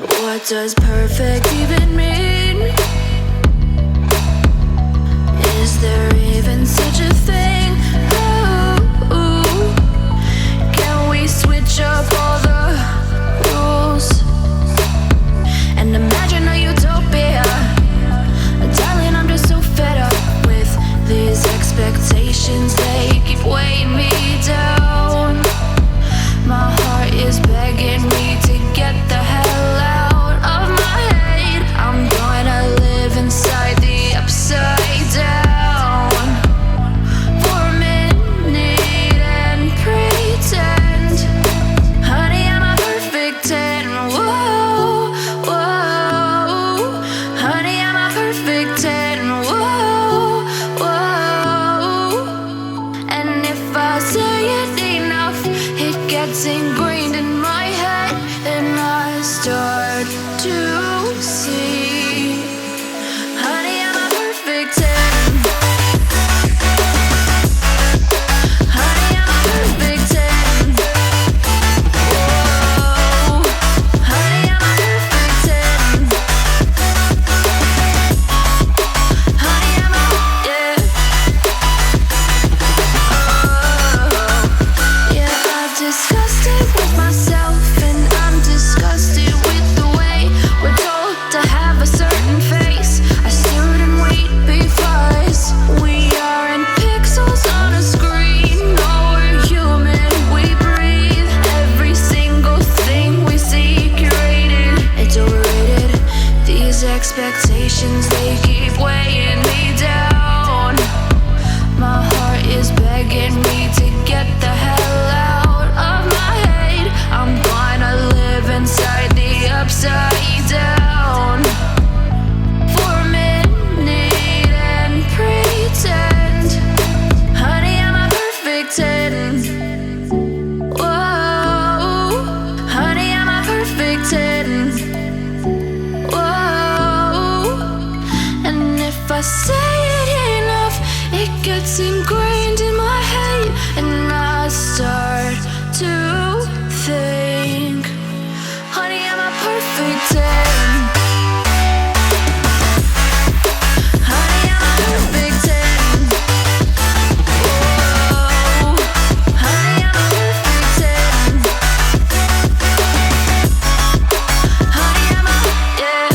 What does perfect even mean? Is there even such a thing? Ooh, can we switch up all the rules and imagine a utopia? Darling, I'm just so fed up with these expectations. They keep weighing me down. My heart is begging me to get the hell out of my head. I'm gonna live inside the upside down for a minute and pretend, honey, I'm a perfect 10. Whoa, whoa, honey, I'm a perfect 10. Whoa, whoa, and if I say it enough, it gets ingrained in my head, and I start to see, honey, I'm a perfect 10. Honey, I'm a perfect 10. Whoa, honey, I'm a perfect 10. Honey, I'm a, yeah. Oh, yeah, I've discussed it with myself, and I'm disgusted with the way we're told to have a certain face. I stood and wait because we aren't pixels on a screen. No, we're human, we breathe. Every single thing we see curated, it's overrated. These expectations, they keep weighing me down. My heart is begging me to get the hell out of my head. I'm gonna live inside the upside down for a minute and pretend, honey, I'm a perfect 10. Whoa, honey, I'm a perfect 10. Whoa, and if I say it enough, it gets ingrained in my head, and I start to think, honey, I'm a perfect 10. Honey, I'm a perfect 10. Whoa, honey, I'm a perfect 10. Honey, I'm a, yeah.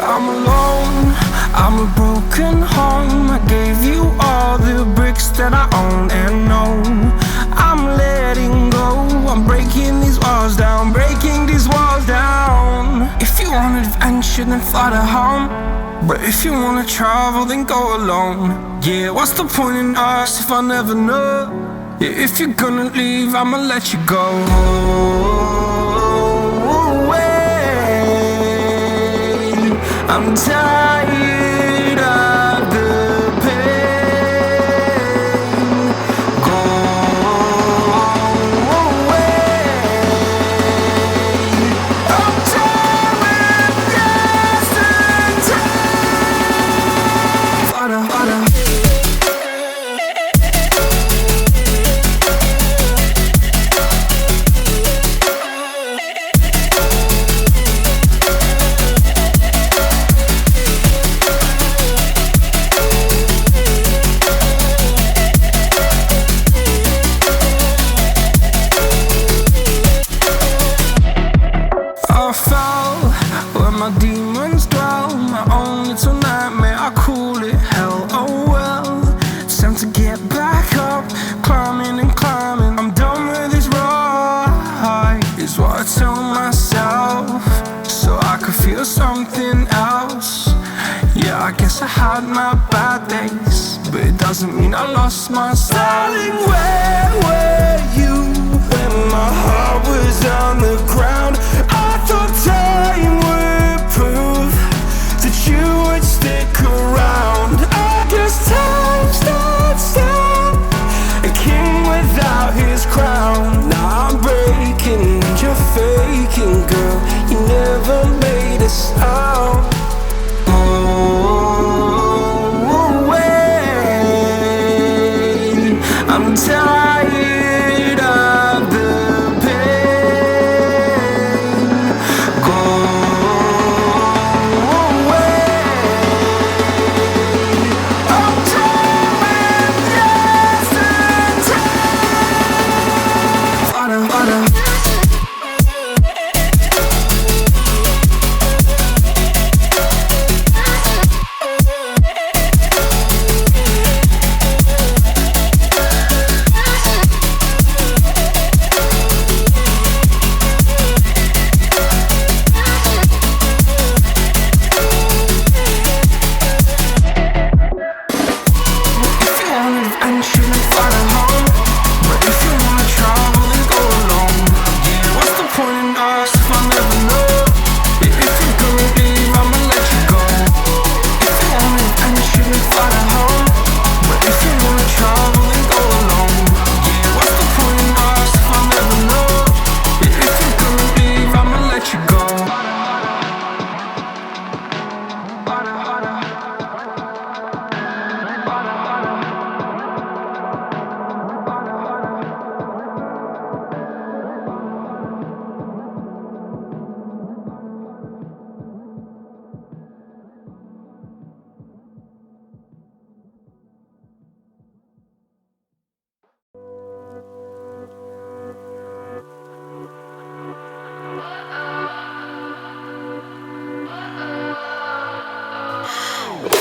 I'm alone, I'm a broken home. I gave you all the bricks that I own and know. I'm letting go, I'm breaking these walls down, breaking these walls down. If you want adventure, then fly to home. But if you wanna travel, then go alone. Yeah, what's the point in us if I never know? Yeah, if you're gonna leave, I'ma let you go. I'm tired of the pain. Go away. I'm tired of yesterday. Fada, fada. had my bad days, but it doesn't mean I lost my style. Darling, where were you when my heart was on the ground? I thought time would prove that you would stick around. I guess time stood still, a king without his crown. Now I'm breaking and you're faking, girl. You never made a sound. I'm tired of the pain. Go away. I'm done with yesterday.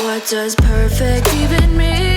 What does perfect even mean?